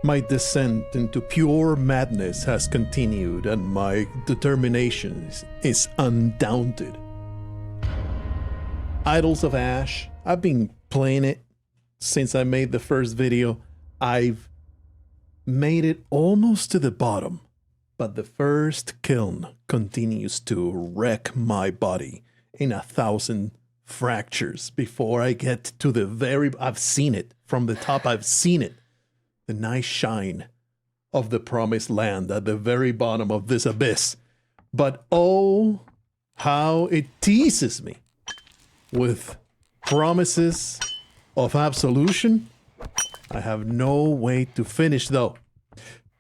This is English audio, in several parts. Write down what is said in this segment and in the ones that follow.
My descent into pure madness has continued, and my determination is undaunted. Idols of Ash, I've been playing it since I made the first video. I've made it almost to the bottom, but the first kiln continues to wreck my body in 1,000 fractures before I get to the very... I've seen it from the top. I've seen it. The nice shine of the promised land at the very bottom of this abyss. But oh, how it teases me with promises of absolution. I have no way to finish though.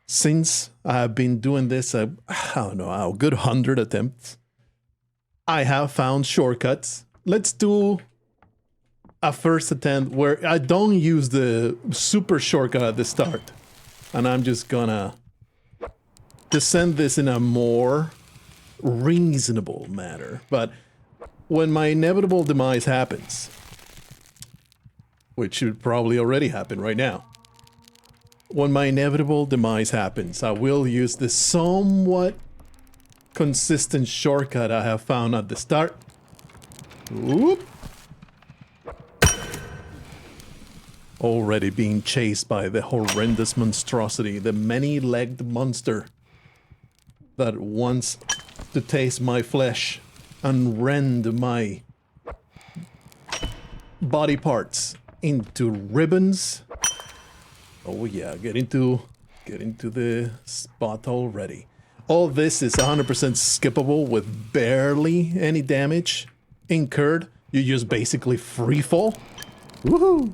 Since I have been doing this, I don't know, a good 100 attempts, I have found shortcuts. Let's do a first attempt where I don't use the super shortcut at the start. And I'm just gonna descend this in a more reasonable manner. But when my inevitable demise happens, which should probably already happen right now, when my inevitable demise happens, I will use the somewhat consistent shortcut I have found at the start. Whoop. Already being chased by the horrendous monstrosity, the many-legged monster that wants to taste my flesh and rend my body parts into ribbons. Oh yeah, get into the spot already. All this is 100% skippable with barely any damage incurred. You just basically free fall. Woohoo!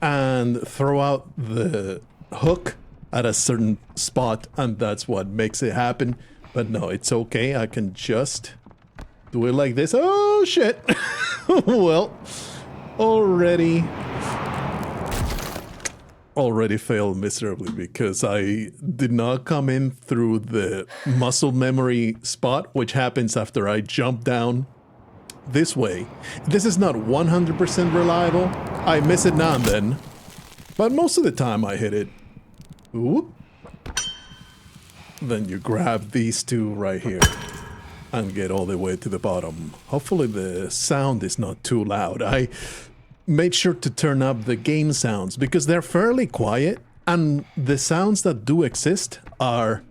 And throw out the hook at a certain spot, and that's what makes it happen. But no, it's okay. I can just do it like this. Oh shit! Well, already failed miserably because I did not come in through the muscle memory spot, which happens after I jump down this way. This is not 100% reliable. I miss it now and then, but most of the time I hit it. Whoop. Then you grab these two right here and get all the way to the bottom. Hopefully the sound is not too loud. I made sure to turn up the game sounds because they're fairly quiet, and the sounds that do exist are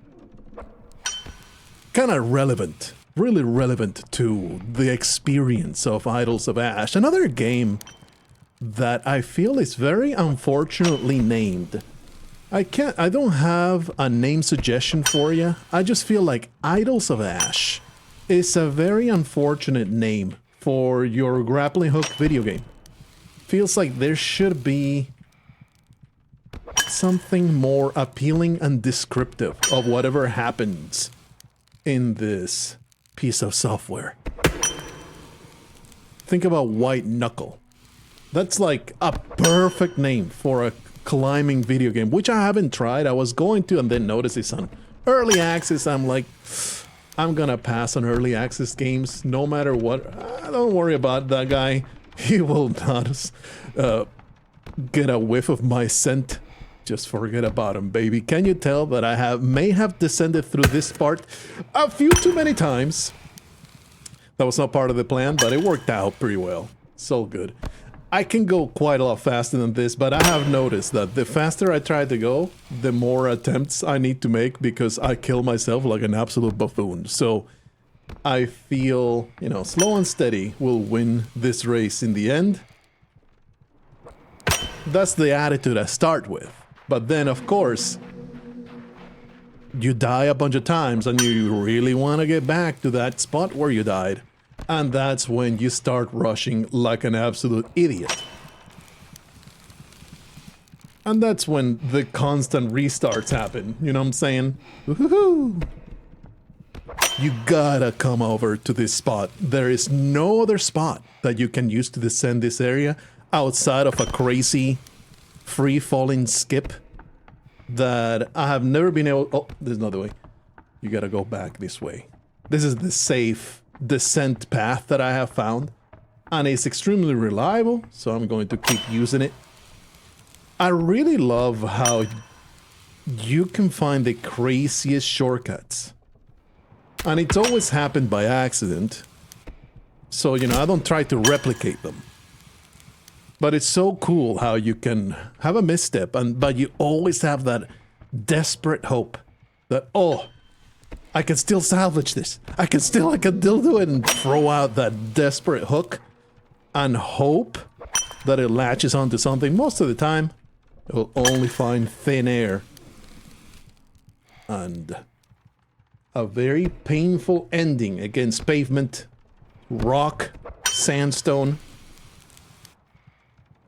kind of relevant. Really relevant to the experience of Idols of Ash. Another game that I feel is very unfortunately named. I don't have a name suggestion for you. I just feel like Idols of Ash is a very unfortunate name for your grappling hook video game. Feels like there should be something more appealing and descriptive of whatever happens in this piece of software. Think about White Knuckle. That's like a perfect name for a climbing video game, which I haven't tried. I was going to, and then noticed it's on early access. I'm like, I'm gonna pass on early access games no matter what. Don't worry about that guy. He will not get a whiff of my scent. Just forget about him, baby. Can you tell that I may have descended through this part a few too many times? That was not part of the plan, but it worked out pretty well. So good. I can go quite a lot faster than this, but I have noticed that the faster I try to go, the more attempts I need to make because I kill myself like an absolute buffoon. So I feel, you know, slow and steady will win this race in the end. That's the attitude I start with. But then, of course, you die a bunch of times and you really want to get back to that spot where you died. And that's when you start rushing like an absolute idiot. And that's when the constant restarts happen, you know what I'm saying? Woohoo! You gotta come over to this spot. There is no other spot that you can use to descend this area outside of a crazy free-falling skip that I have never been able... Oh, there's another way. You gotta go back this way. This is the safe descent path that I have found, and it's extremely reliable, so I'm going to keep using it. I really love how you can find the craziest shortcuts. And it's always happened by accident. So, you know, I don't try to replicate them. But it's so cool how you can have a misstep, but you always have that desperate hope that, oh, I can still salvage this. I can still do it, and throw out that desperate hook and hope that it latches onto something. Most of the time, it will only find thin air. And a very painful ending against pavement, rock, sandstone.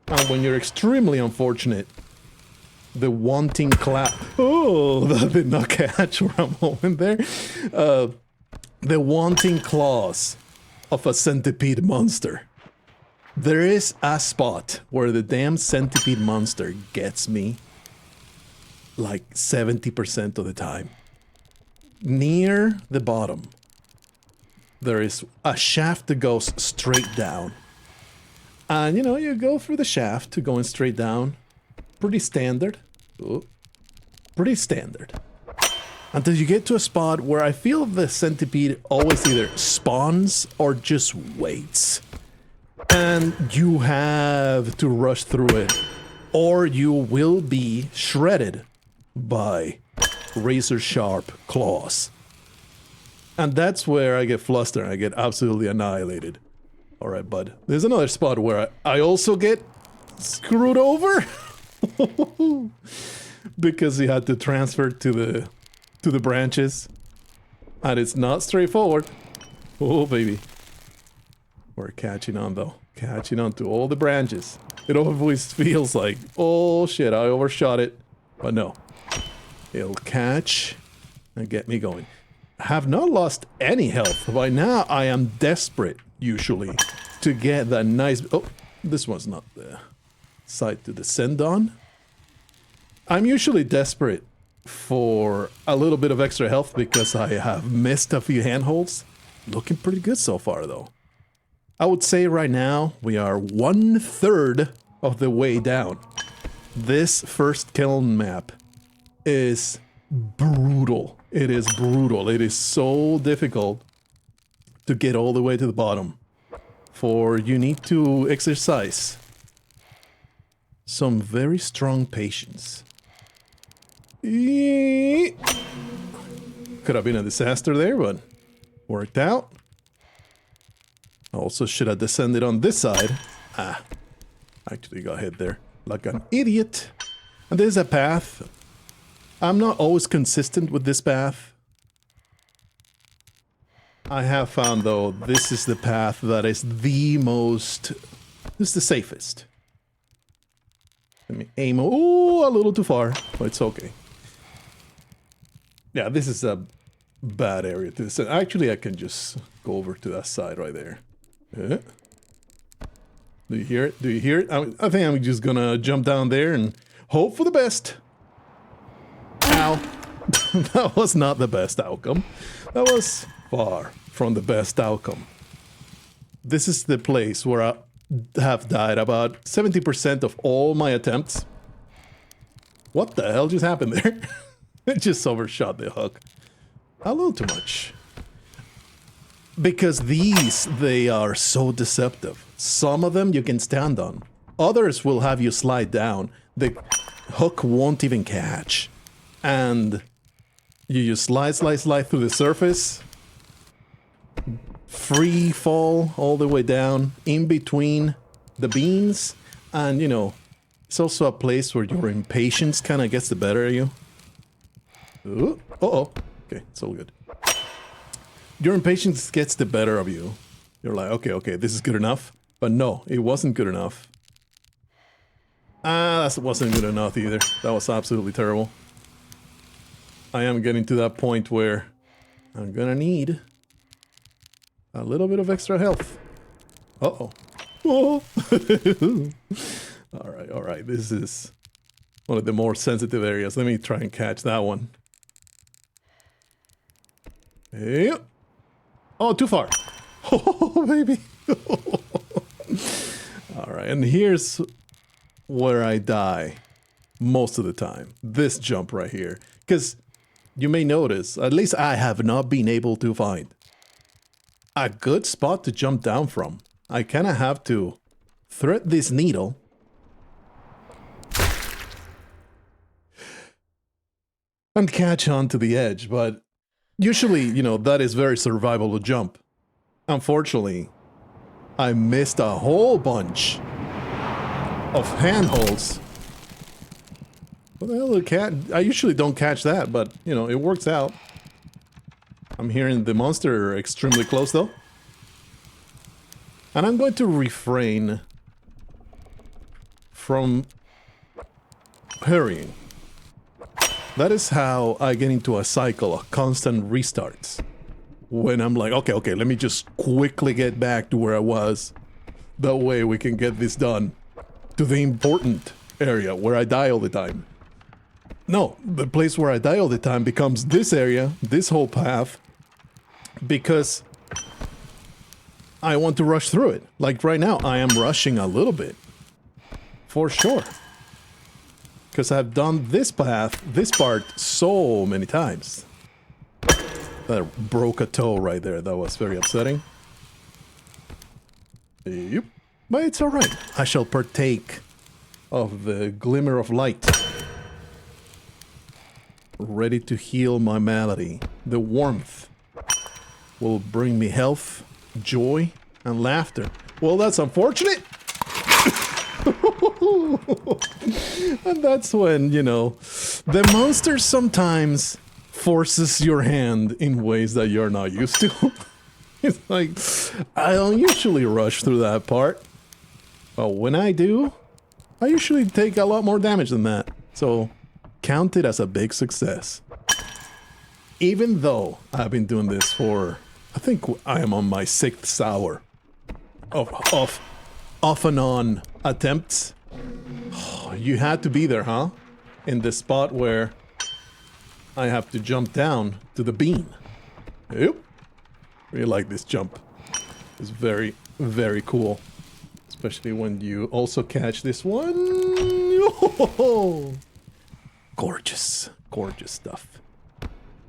And when you're extremely unfortunate, the wanting clap. Oh, that did not catch for a moment there. The wanting claws of a centipede monster. There is a spot where the damn centipede monster gets me like 70% of the time. Near the bottom, there is a shaft that goes straight down. And, you know, you go through the shaft to going straight down. Pretty standard. Ooh. Pretty standard. Until you get to a spot where I feel the centipede always either spawns or just waits. And you have to rush through it, or you will be shredded by razor-sharp claws. And that's where I get flustered. I get absolutely annihilated. Alright, bud. There's another spot where I also get screwed over. Because he had to transfer to the branches. And it's not straightforward. Oh, baby. We're catching on, though. Catching on to all the branches. It always feels like, oh shit, I overshot it. But no. It'll catch and get me going. I have not lost any health. By now, I am desperate, usually, to get that nice... Oh, this one's not the side to descend on. I'm usually desperate for a little bit of extra health because I have missed a few handholds. Looking pretty good so far, though. I would say right now, we are 1/3 of the way down. This first Kiln map is brutal. It is brutal. It is so difficult to get all the way to the bottom. For you need to exercise some very strong patience. Could have been a disaster there, but worked out. Also should have descended on this side. Ah, actually got hit there like an idiot. And there's a path. I'm not always consistent with this path. I have found, though, this is the path that is the most... This is the safest. Let me aim... Oh, a little too far, but it's okay. Yeah, this is a bad area to descend. Actually, I can just go over to that side right there. Do you hear it? Do you hear it? I think I'm just gonna jump down there and hope for the best. Ow. That was not the best outcome. That was far from the best outcome. This is the place where I have died about 70% of all my attempts. What the hell just happened there? It just overshot the hook. A little too much. Because these, they are so deceptive. Some of them you can stand on. Others will have you slide down. The hook won't even catch. And you just slide through the surface. Free fall all the way down in between the beams. And, you know, it's also a place where your impatience kind of gets the better of you. Ooh, uh-oh. Okay, it's all good. Your impatience gets the better of you. You're like, okay, this is good enough. But no, it wasn't good enough. That wasn't good enough either. That was absolutely terrible. I am getting to that point where I'm gonna need a little bit of extra health. Uh-oh. Oh. Alright, this is one of the more sensitive areas. Let me try and catch that one. Hey. Oh, too far. Oh, baby. Alright, and here's where I die. most of the time. This jump right here. Because you may notice, at least I have not been able to find a good spot to jump down from. I kind of have to thread this needle and catch on to the edge, but usually, you know, that is very survivable jump. Unfortunately, I missed a whole bunch of handholds. What the hell, I usually don't catch that, but, you know, it works out. I'm hearing the monster extremely close, though. And I'm going to refrain from hurrying. That is how I get into a cycle of constant restarts. When I'm like, okay, let me just quickly get back to where I was. That way we can get this done. To the important area where I die all the time. No, the place where I die all the time becomes this area, this whole path, because I want to rush through it. Like right now, I am rushing a little bit. For sure. Because I've done this path, this part, so many times. That broke a toe right there. That was very upsetting. Yep. But it's alright. I shall partake of the glimmer of light. Ready to heal my malady. The warmth will bring me health, joy, and laughter. Well, that's unfortunate. And that's when, you know, the monster sometimes forces your hand in ways that you're not used to. It's like, I don't usually rush through that part. But when I do, I usually take a lot more damage than that. So, count it as a big success. Even though I've been doing this for, I think I am on my 6th hour of off and on attempts. You had to be there, huh? In the spot where I have to jump down to the beam. Yep. Really like this jump. It's very, very cool. Especially when you also catch this one. Oh, gorgeous. Gorgeous stuff.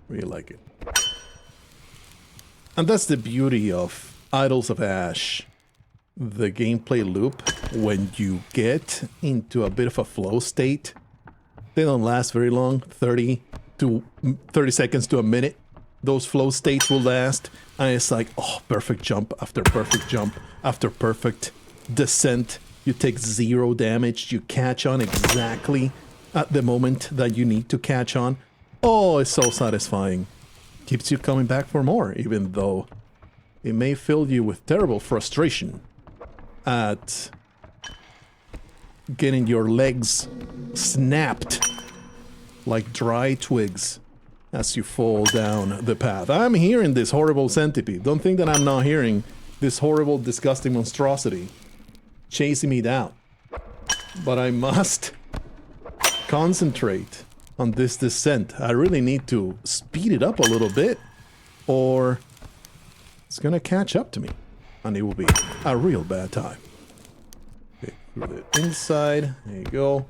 Really like it. And that's the beauty of Idols of Ash. The gameplay loop, when you get into a bit of a flow state, they don't last very long. 30 seconds to a minute. Those flow states will last. And it's like, oh, perfect jump after perfect jump after perfect descent. You take 0 damage. You catch on exactly at the moment that you need to catch on. Oh, it's so satisfying. Keeps you coming back for more, even though it may fill you with terrible frustration at getting your legs snapped like dry twigs as you fall down the path. I'm hearing this horrible centipede. Don't think that I'm not hearing this horrible, disgusting monstrosity chasing me down. But I must concentrate on this descent. I really need to speed it up a little bit, or it's gonna catch up to me. And it will be a real bad time. Okay, through the inside. There you go.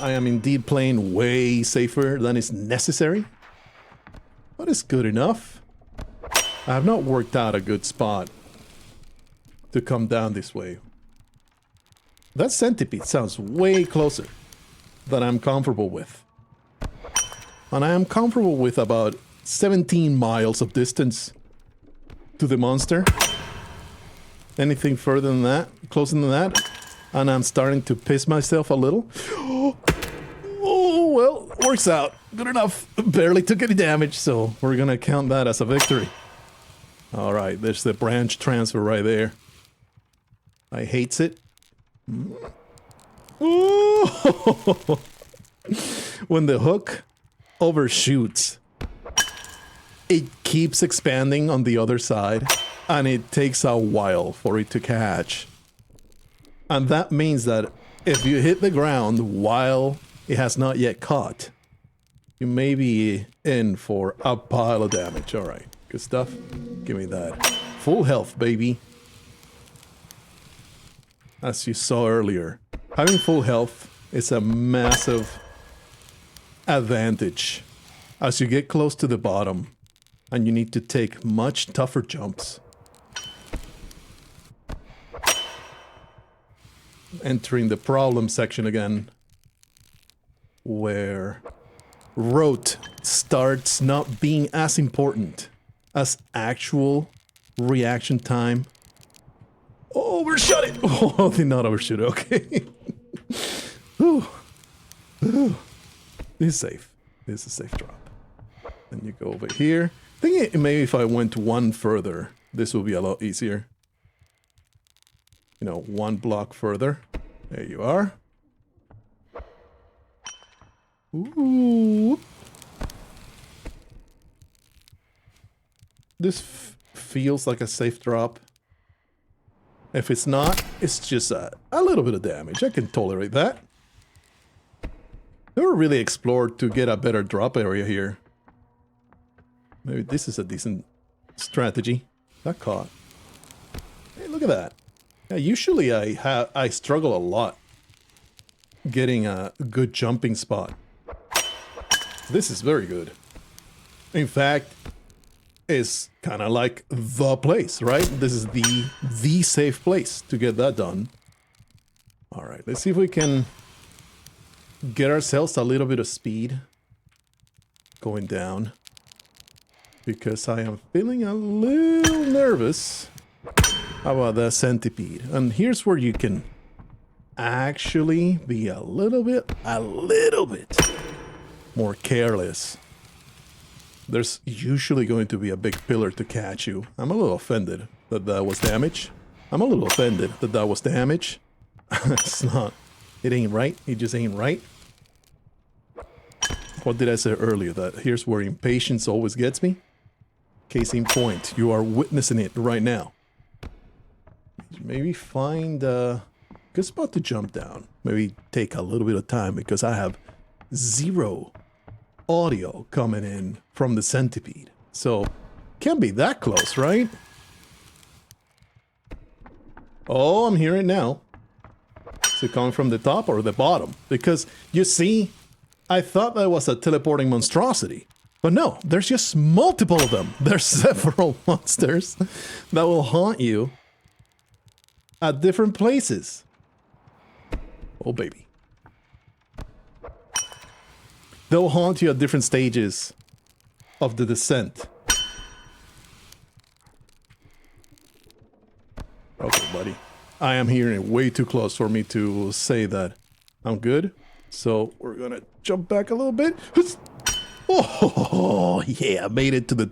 I am indeed playing way safer than is necessary. But it's good enough. I have not worked out a good spot to come down this way. That centipede sounds way closer than I'm comfortable with. And I am comfortable with about 17 miles of distance to the monster. Anything further than that, closer than that, and I'm starting to piss myself a little. Oh, well, works out. Good enough. Barely took any damage, so we're gonna count that as a victory. Alright, there's the branch transfer right there. I hates it. Oh! When the hook overshoots, it keeps expanding on the other side. And it takes a while for it to catch. And that means that if you hit the ground while it has not yet caught, you may be in for a pile of damage. Alright, good stuff. Give me that. Full health, baby. As you saw earlier, having full health is a massive advantage as you get close to the bottom and you need to take much tougher jumps. Entering the problem section again, where rote starts not being as important as actual reaction time. Overshot it! Oh, did not overshoot it, okay. Ooh. Ooh. This is safe. This is a safe drop. Then you go over here. I think maybe if I went one further, this will be a lot easier. You know, one block further. There you are. Ooh. This feels like a safe drop. If it's not, it's just a little bit of damage. I can tolerate that. Never really explored to get a better drop area here. Maybe this is a decent strategy. Got caught. Hey, look at that. Yeah, usually I struggle a lot getting a good jumping spot. This is very good. In fact, it's kind of like the place, right? This is the safe place to get that done. All right, let's see if we can get ourselves a little bit of speed going down, because I am feeling a little nervous about the centipede. And here's where you can actually be a little bit more careless. There's usually going to be a big pillar to catch you. I'm a little offended that that was damage. I'm a little offended that that was damage. It's not. It ain't right. It just ain't right. What did I say earlier? That here's where impatience always gets me. Case in point, you are witnessing it right now. Maybe find a good spot to jump down. Maybe take a little bit of time because I have zero audio coming in from the centipede. So, can't be that close, right? Oh, I'm hearing it now. Is it coming from the top or the bottom? Because, you see, I thought that was a teleporting monstrosity. But no, there's just multiple of them. There's several monsters that will haunt you at different places. Oh, baby. They'll haunt you at different stages of the descent. Okay, buddy. I am hearing it way too close for me to say that I'm good. So we're gonna jump back a little bit. Oh, yeah, I made it to the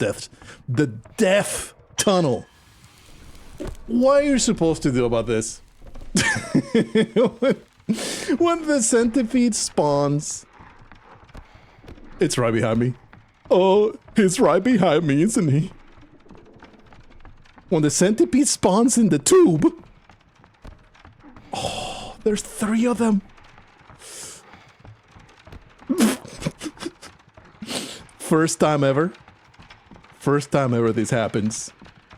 death tunnel. What are you supposed to do about this? When the centipede spawns, it's right behind me. Oh, he's right behind me, isn't he? When the centipede spawns in the tube... Oh, there's 3 of them. First time ever. First time ever this happens.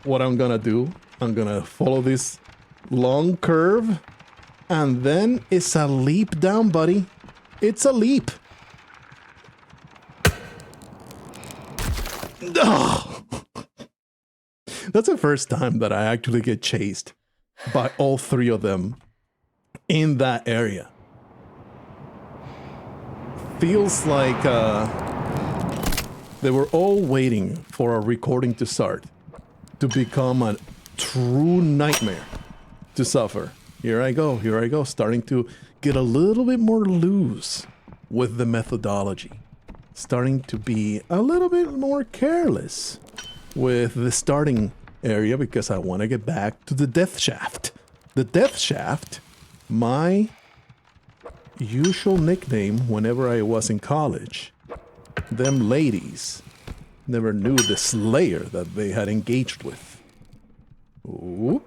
What I'm gonna do, I'm gonna follow this long curve. And then it's a leap down, buddy. It's a leap. Oh. That's the first time that I actually get chased by all 3 of them in that area. Feels like they were all waiting for a recording to start to become a true nightmare to suffer. Here I go, starting to get a little bit more loose with the methodology. Starting to be a little bit more careless with the starting area because I want to get back to the death shaft. The death shaft, my usual nickname whenever I was in college. Them ladies never knew the slayer that they had engaged with. Ooh.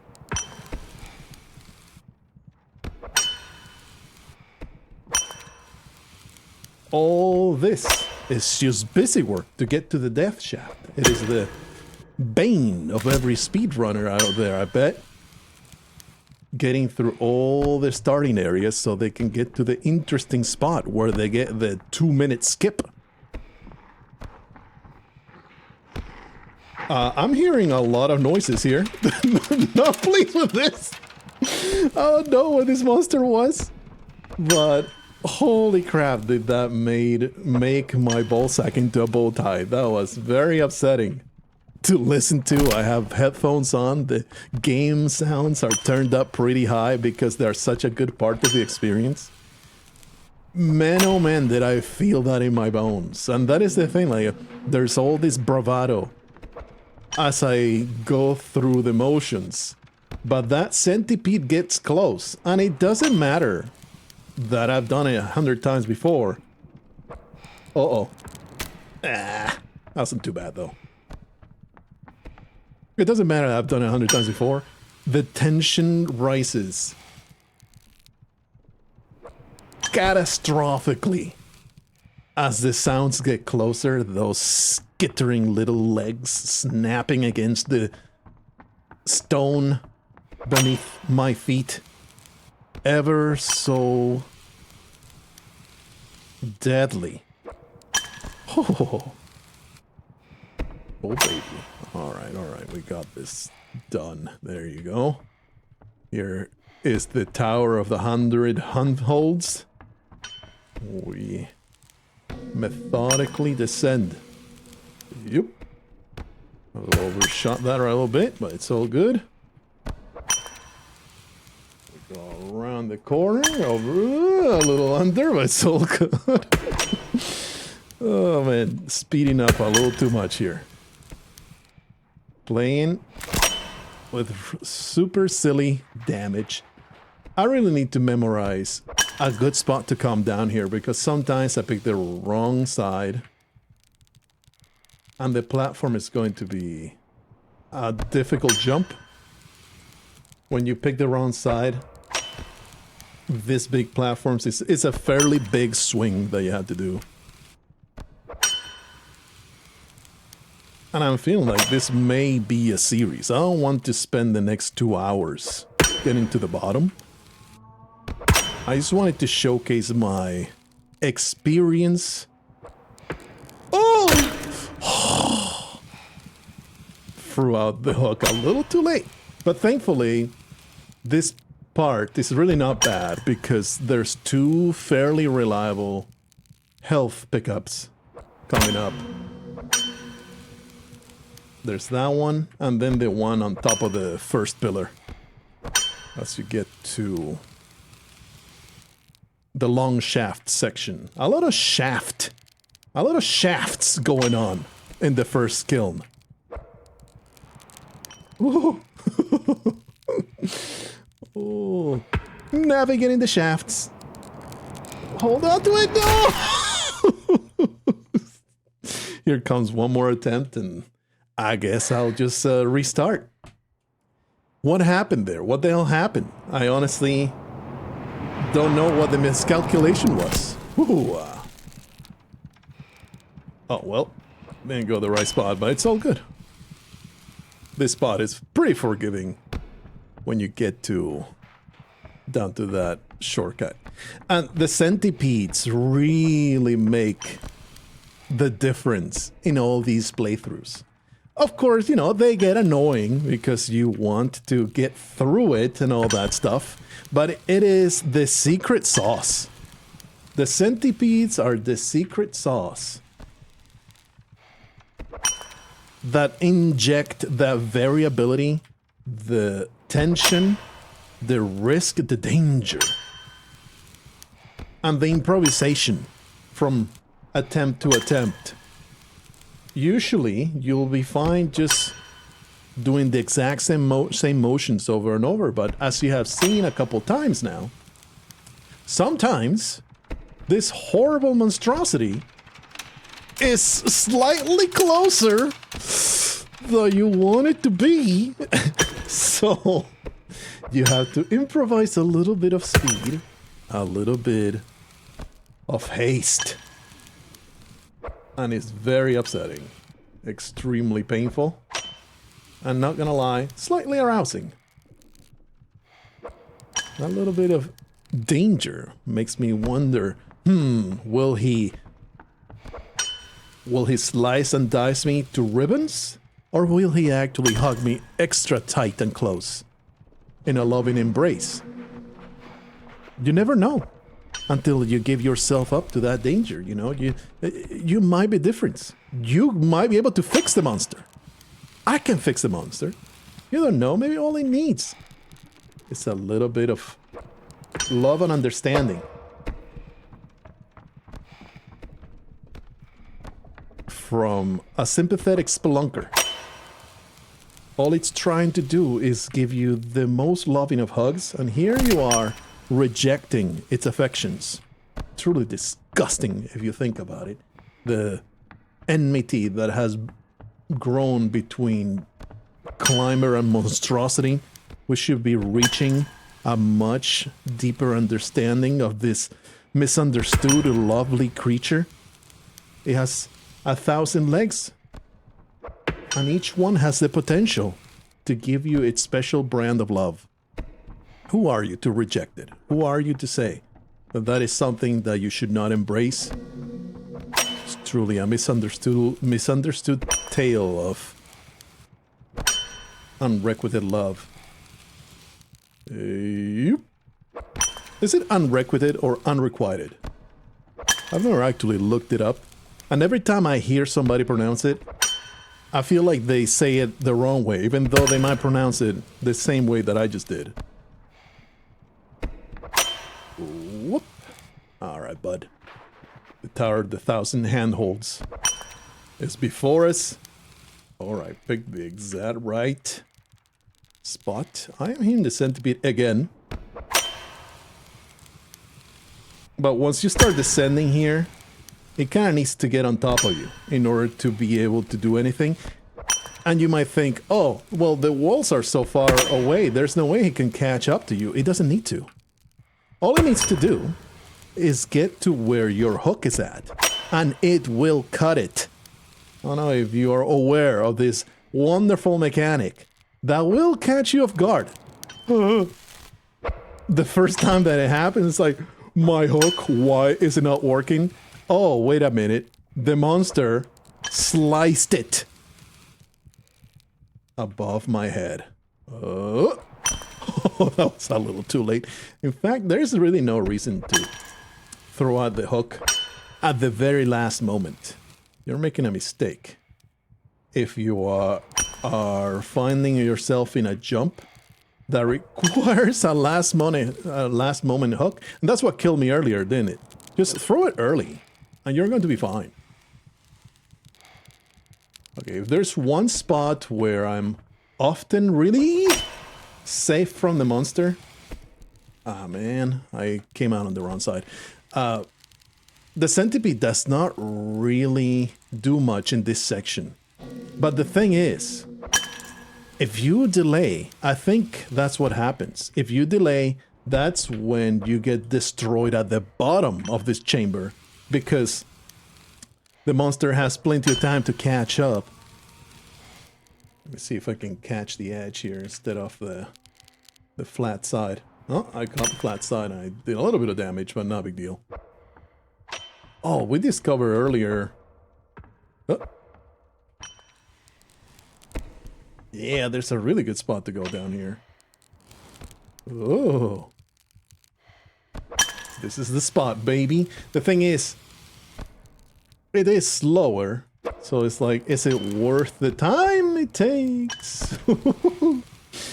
All this is just busy work to get to the death shaft. It is the bane of every speedrunner out there, I bet. getting through all the starting areas so they can get to the interesting spot where they get the 2-minute skip. I'm hearing a lot of noises here. Not pleased with this. I don't know what this monster was, but holy crap, did that make my ballsack into a bow tie. That was very upsetting to listen to. I have headphones on. The game sounds are turned up pretty high because they're such a good part of the experience. Man, oh man, did I feel that in my bones. And that is the thing, like, there's all this bravado as I go through the motions. But that centipede gets close, and it doesn't matter that I've done it 100 times before. Uh-oh. Ah, that wasn't too bad, though. It doesn't matter that I've done it 100 times before. The tension rises catastrophically as the sounds get closer, those skittering little legs snapping against the stone beneath my feet. Ever so deadly. Oh, baby. Alright, we got this done. There you go. Here is the Tower of the 100 Handholds. We methodically descend. Yep. I overshot that a little bit, but it's all good. We go around the corner, over a little under, but it's all good. Oh man, speeding up a little too much here. Playing with super silly damage. I really need to memorize a good spot to come down here because sometimes I pick the wrong side and the platform is going to be a difficult jump. When you pick the wrong side, this big platforms it's a fairly big swing that you have to do. And I'm feeling like this may be a series. I don't want to spend the next 2 hours getting to the bottom. I just wanted to showcase my experience. Oh! Threw out the hook a little too late. But thankfully, this part is really not bad because there's 2 fairly reliable health pickups coming up. There's that one, and then the one on top of the first pillar. As you get to the long shaft section. A lot of shafts going on in the first kiln. Ooh. Oh, navigating the shafts. Hold on to it, no! Here comes one more attempt, and I guess I'll just restart. What happened there? What the hell happened? I honestly don't know what the miscalculation was. Ooh, oh, well, didn't go to the right spot, but it's all good. This spot is pretty forgiving when you get down to that shortcut. And the centipedes really make the difference in all these playthroughs. Of course, you know, they get annoying because you want to get through it and all that stuff, but it is the secret sauce. The centipedes are the secret sauce that inject that variability, the tension, the risk, the danger, and the improvisation from attempt to attempt. Usually, you'll be fine just doing the exact same motions over and over, but as you have seen a couple times now, sometimes this horrible monstrosity is slightly closer than you want it to be. So you have to improvise a little bit of speed, a little bit of haste. And it's very upsetting, extremely painful, and not gonna lie, slightly arousing. A little bit of danger makes me wonder, will he slice and dice me to ribbons? Or will he actually hug me extra tight and close in a loving embrace? You never know until you give yourself up to that danger, you know? You might be different. You might be able to fix the monster. I can fix the monster. You don't know, maybe all he needs is a little bit of love and understanding. From a sympathetic spelunker. All it's trying to do is give you the most loving of hugs, and here you are rejecting its affections. Truly disgusting if you think about it. The enmity that has grown between climber and monstrosity. We should be reaching a much deeper understanding of this misunderstood, lovely creature. It has 1,000 legs, and each one has the potential to give you its special brand of love. Who are you to reject it? Who are you to say that that is something that you should not embrace? It's truly a misunderstood tale of unrequited love. Is it unrequited or unrequited? I've never actually looked it up. And every time I hear somebody pronounce it, I feel like they say it the wrong way, even though they might pronounce it the same way that I just did. Whoop. Alright, bud. The Tower of the Thousand Handholds is before us. Alright, pick the exact right spot. I am hitting the centipede again. But once you start descending here, it kind of needs to get on top of you in order to be able to do anything. And you might think, oh, well, the walls are so far away, there's no way he can catch up to you. It doesn't need to. All it needs to do is get to where your hook is at, and it will cut it. I don't know if you are aware of this wonderful mechanic that will catch you off guard. The first time that it happens, it's like, my hook, why is it not working? Oh, wait a minute. The monster sliced it above my head. Oh, that was a little too late. In fact, there's really no reason to throw out the hook at the very last moment. You're making a mistake. If you are finding yourself in a jump that requires a last moment hook, and that's what killed me earlier, didn't it? Just throw it early, and you're going to be fine. Okay, if there's one spot where I'm often really safe from the monster... Ah, man, I came out on the wrong side. The centipede does not really do much in this section. But the thing is, if you delay, I think that's what happens. If you delay, that's when you get destroyed at the bottom of this chamber, because the monster has plenty of time to catch up. Let me see if I can catch the edge here instead of the flat side. Oh, I caught the flat side. I did a little bit of damage, but not a big deal. Oh, we discovered earlier... Oh. Yeah, there's a really good spot to go down here. Oh. This is the spot, baby. The thing is, it is slower. So it's like, is it worth the time it takes?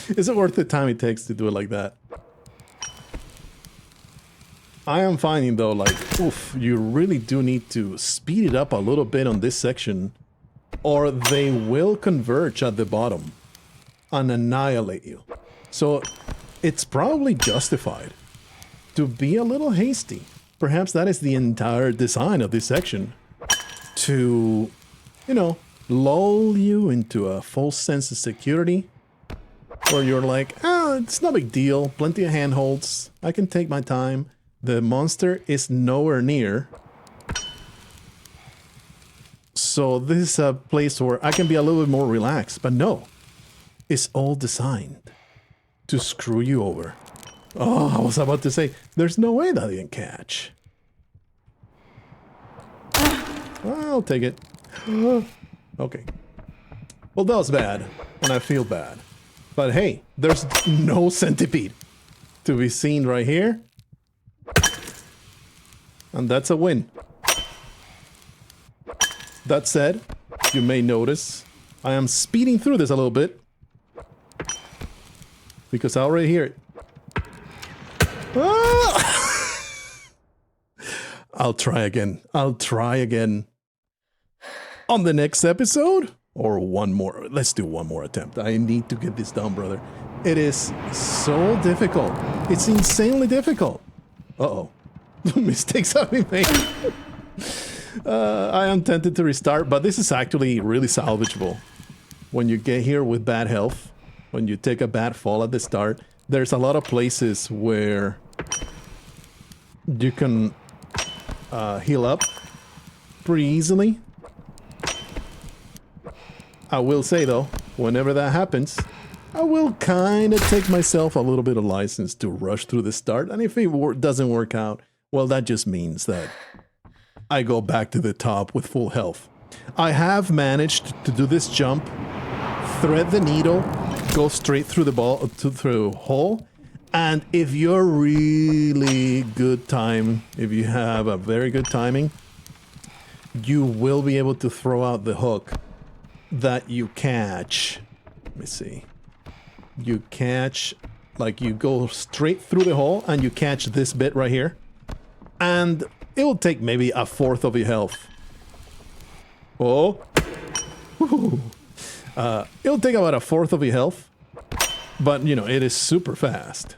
Is it worth the time it takes to do it like that? I am finding though, like, oof, you really do need to speed it up a little bit on this section, or they will converge at the bottom and annihilate you. So it's probably justified to be a little hasty. Perhaps that is the entire design of this section. To, you know, lull you into a false sense of security. Where you're like, ah, it's no big deal. Plenty of handholds. I can take my time. The monster is nowhere near. So this is a place where I can be a little bit more relaxed. But no, it's all designed to screw you over. Oh, I was about to say, there's no way that didn't catch. I'll take it. Okay. Well, that was bad, and I feel bad. But hey, there's no centipede to be seen right here. And that's a win. That said, you may notice I am speeding through this a little bit. Because I already hear it. Ah! I'll try again. I'll try again. On the next episode? Or one more. Let's do one more attempt. I need to get this done, brother. It is so difficult. It's insanely difficult. Uh-oh. Mistakes have been made. I am tempted to restart, but this is actually really salvageable. When you get here with bad health, when you take a bad fall at the start, there's a lot of places where you can heal up pretty easily. I will say though, whenever that happens, I will kind of take myself a little bit of license to rush through the start, and if it doesn't work out, well, that just means that I go back to the top with full health. I have managed to do this jump, thread the needle, go straight through the ball, through hole, and if you're really good time, if you have a very good timing, you will be able to throw out the hook that you catch. Let me see. You catch, like you go straight through the hole and you catch this bit right here. And it will take maybe a fourth of your health. Oh. It'll take about a fourth of your health. But, you know, it is super fast.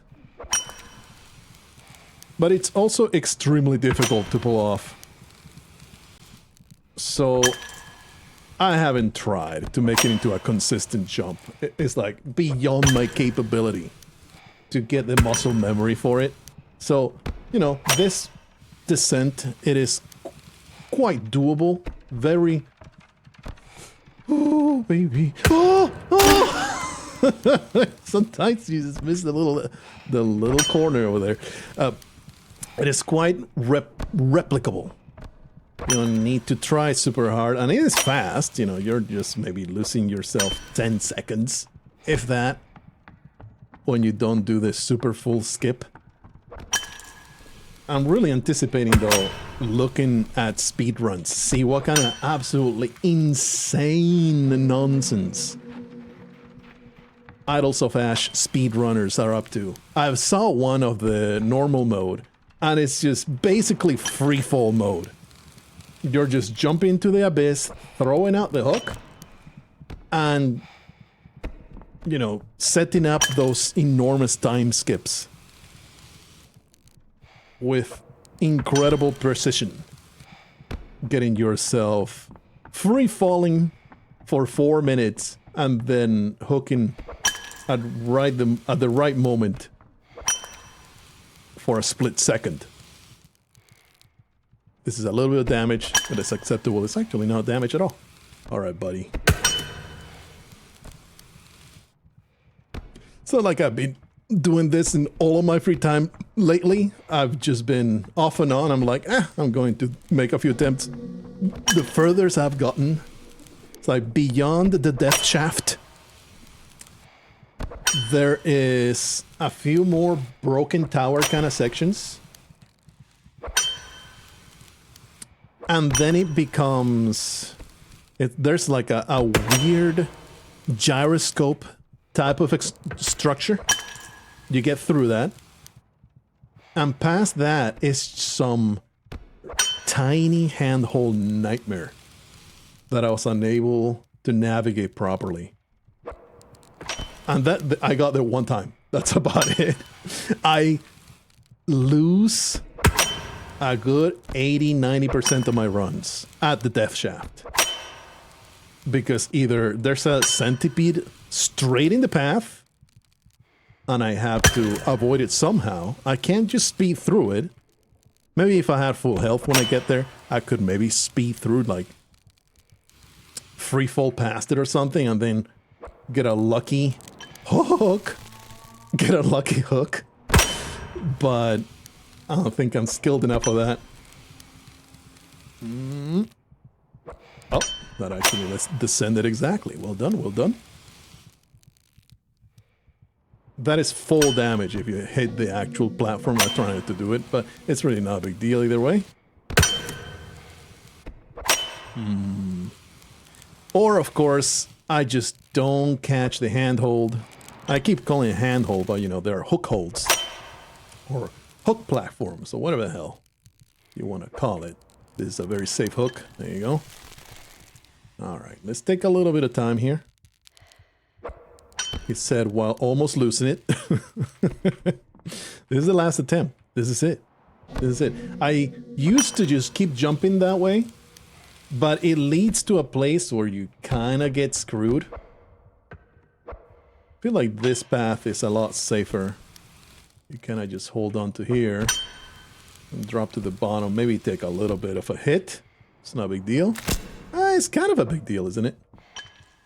But it's also extremely difficult to pull off. So I haven't tried to make it into a consistent jump. It's like beyond my capability to get the muscle memory for it. So, you know, this descent, it is quite doable. Very... Oh, baby. Oh, oh. Sometimes you just miss the little corner over there. It is quite replicable. You don't need to try super hard, and it is fast. You know, you're just maybe losing yourself 10 seconds, if that, when you don't do the super full skip. I'm really anticipating, though, looking at speedruns, see what kind of absolutely insane nonsense Idols of Ash speedrunners are up to. I saw one of the normal mode, and it's just basically freefall mode. You're just jumping into the abyss, throwing out the hook, and, you know, setting up those enormous time skips with incredible precision. Getting yourself free falling for 4 minutes and then hooking at the right moment for a split second. This is a little bit of damage, but it's acceptable. It's actually not damage at all. Alright, buddy. It's not like I've been doing this in all of my free time lately. I've just been off and on. I'm like, I'm going to make a few attempts. The furthest I've gotten, it's like beyond the death shaft. There is a few more broken tower kind of sections. And then it becomes... there's like a weird gyroscope type of structure. You get through that. And past that is some tiny handhold nightmare that I was unable to navigate properly. And that I got there one time. That's about it. I lose a good 80-90% of my runs at the death shaft. Because either there's a centipede straight in the path, and I have to avoid it somehow. I can't just speed through it. Maybe if I had full health when I get there, I could maybe speed through, like, free fall past it or something, and then get a lucky hook. Get a lucky hook. but I don't think I'm skilled enough for that. Oh, that actually descended exactly. Well done, well done. That is full damage if you hit the actual platform. I'm trying to do it, but it's really not a big deal either way. Or, of course, I just don't catch the handhold. I keep calling it handhold, but you know, there are hook holds. Or hook platforms, or whatever the hell you want to call it. This is a very safe hook. There you go. Alright, let's take a little bit of time here. He said while almost losing it. This is the last attempt. This is it. This is it. I used to just keep jumping that way, but it leads to a place where you kind of get screwed. I feel like this path is a lot safer. You kind of just hold on to here and drop to the bottom. Maybe take a little bit of a hit. It's not a big deal. It's kind of a big deal, isn't it?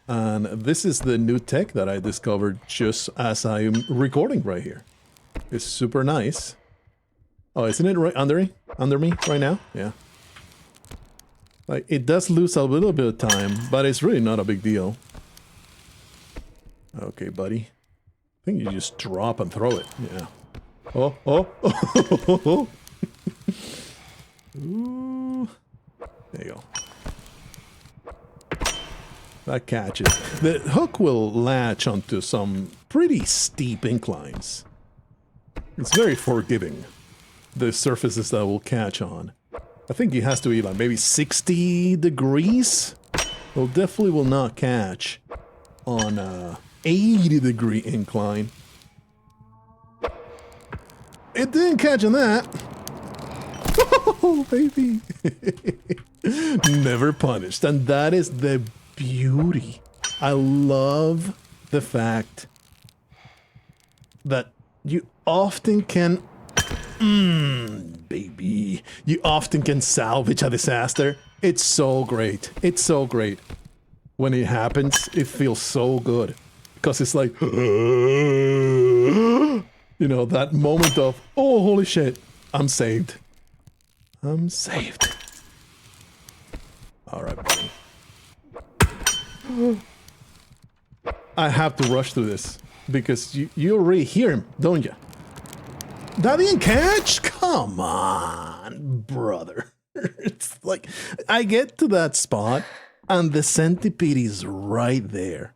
And this is the new tech that I discovered just as I'm recording right here. It's super nice. Oh, isn't it right under me right now? Yeah. Like, it does lose a little bit of time, but it's really not a big deal. Okay, buddy. I think you just drop and throw it. Yeah. Oh, oh, oh. Ooh. There you go. That catches. The hook will latch onto some pretty steep inclines. It's very forgiving, the surfaces that will catch on. I think it has to be like maybe 60 degrees. Well, definitely will not catch on a 80-degree incline. It didn't catch on that. Oh, baby. Never punished. And that is the beauty. I love the fact that you often can baby, you often can salvage a disaster. It's so great. It's so great. When it happens, it feels so good. Because it's like, you know, that moment of, oh, holy shit, I'm saved. I'm saved. Alright, buddy. I have to rush through this because you already hear him, don't you? That didn't catch? Come on, brother. It's like I get to that spot and the centipede is right there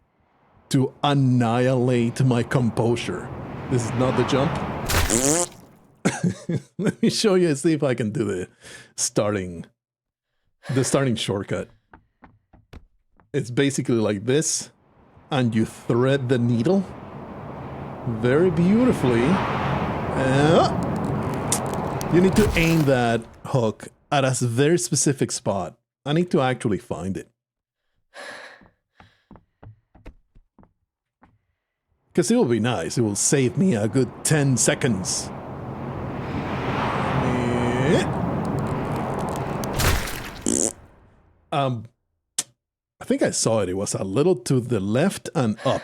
to annihilate my composure. This is not the jump. Let me show you and see if I can do the starting shortcut. It's basically like this, and you thread the needle very beautifully. You need to aim that hook at a very specific spot. I need to actually find it. Because it will be nice. It will save me a good 10 seconds. I think I saw it. It was a little to the left and up.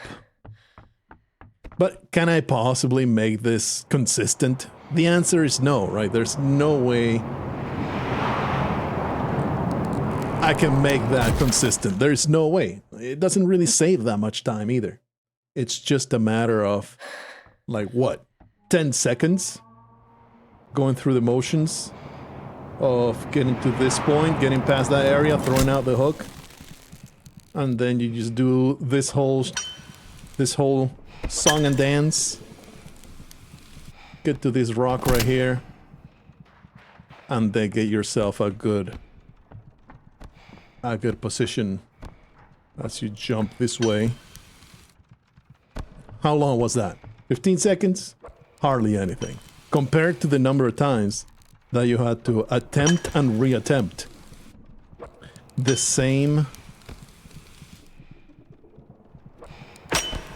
But can I possibly make this consistent? The answer is no, right? There's no way I can make that consistent. There's no way. It doesn't really save that much time either. It's just a matter of, like, what? 10 seconds? Going through the motions of getting to this point, getting past that area, throwing out the hook. And then you just do this whole song and dance. Get to this rock right here. And then get yourself a good position as you jump this way. How long was that? 15 seconds? Hardly anything. Compared to the number of times that you had to attempt and reattempt the same...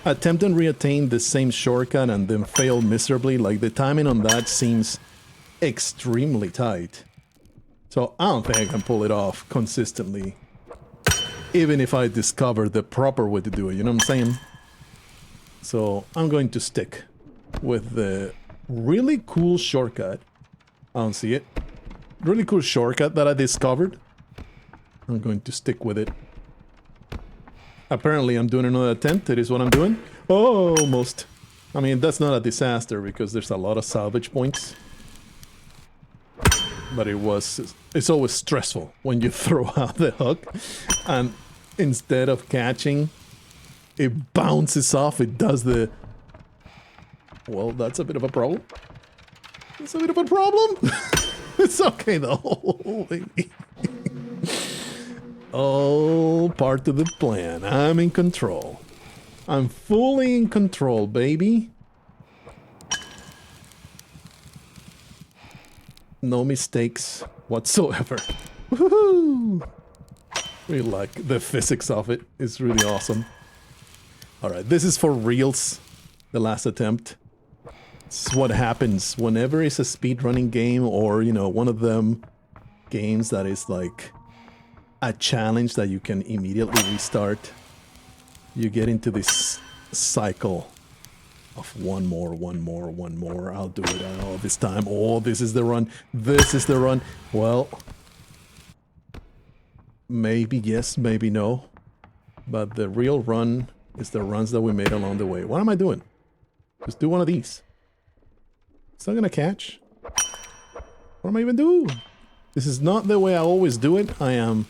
Attempt and reattain the same shortcut and then fail miserably. Like, the timing on that seems extremely tight. So I don't think I can pull it off consistently. Even if I discover the proper way to do it, you know what I'm saying? So I'm going to stick with the really cool shortcut. I don't see it. Really cool shortcut that I discovered. I'm going to stick with it. Apparently I'm doing another attempt. It is what I'm doing. Oh, almost. I mean, that's not a disaster because there's a lot of salvage points. But it's always stressful when you throw out the hook and instead of catching, it bounces off. It does the... Well, that's a bit of a problem. It's a bit of a problem. It's okay though. All part of the plan. I'm in control. I'm fully in control, baby. No mistakes whatsoever. Woohoo! Really like the physics of it. It's really awesome. Alright, this is for reals. The last attempt. This is what happens whenever it's a speedrunning game or, you know, one of them games that is like a challenge that you can immediately restart. You get into this cycle of one more. I'll do it. Oh, this time. Oh, this is the run. This is the run. Well, maybe yes, maybe no. But the real run is the runs that we made along the way. What am I doing? Just do one of these. It's not gonna catch. What am I even doing? This is not the way I always do it. I am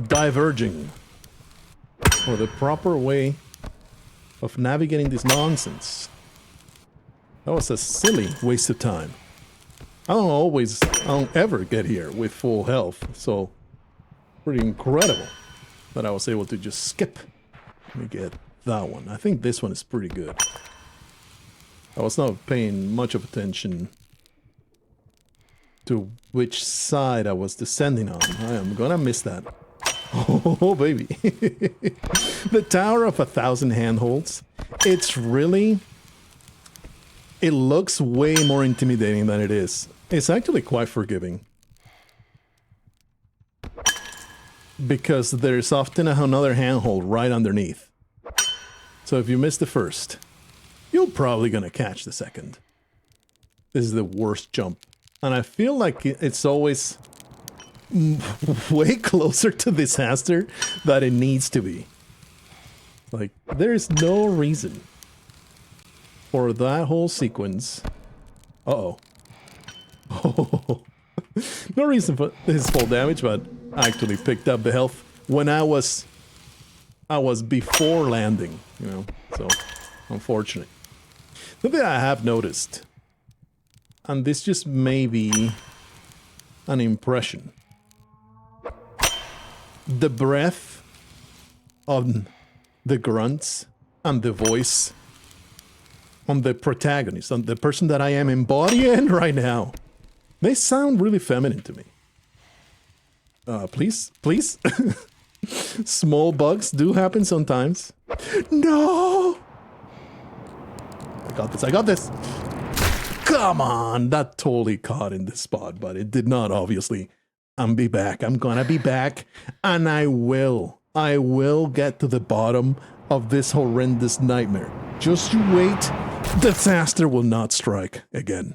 diverging for the proper way of navigating this nonsense. That was a silly waste of time. I don't ever get here with full health, so pretty incredible that I was able to just skip. Let me get that one. I think this one is pretty good. I was not paying much of attention to which side I was descending on. I am gonna miss that. Oh, baby. The Tower of 1,000 Handholds. It's really... It looks way more intimidating than it is. It's actually quite forgiving. Because there's often another handhold right underneath. So if you miss the first, you're probably gonna catch the second. This is the worst jump. And I feel like it's always way closer to disaster than it needs to be. Like, there is no reason for that whole sequence. Uh-oh. Oh. No reason for this fall damage, but I actually picked up the health when I was before landing, you know, so unfortunate. Something I have noticed, and this just may be an impression. The breath on the grunts and the voice on the protagonist, on the person that I am embodying right now, they sound really feminine to me. Please? Small bugs do happen sometimes. No! I got this. Come on! That totally caught in the spot, but it did not, obviously. I'm gonna be back, and I will get to the bottom of this horrendous nightmare. Just you wait. Disaster will not strike again.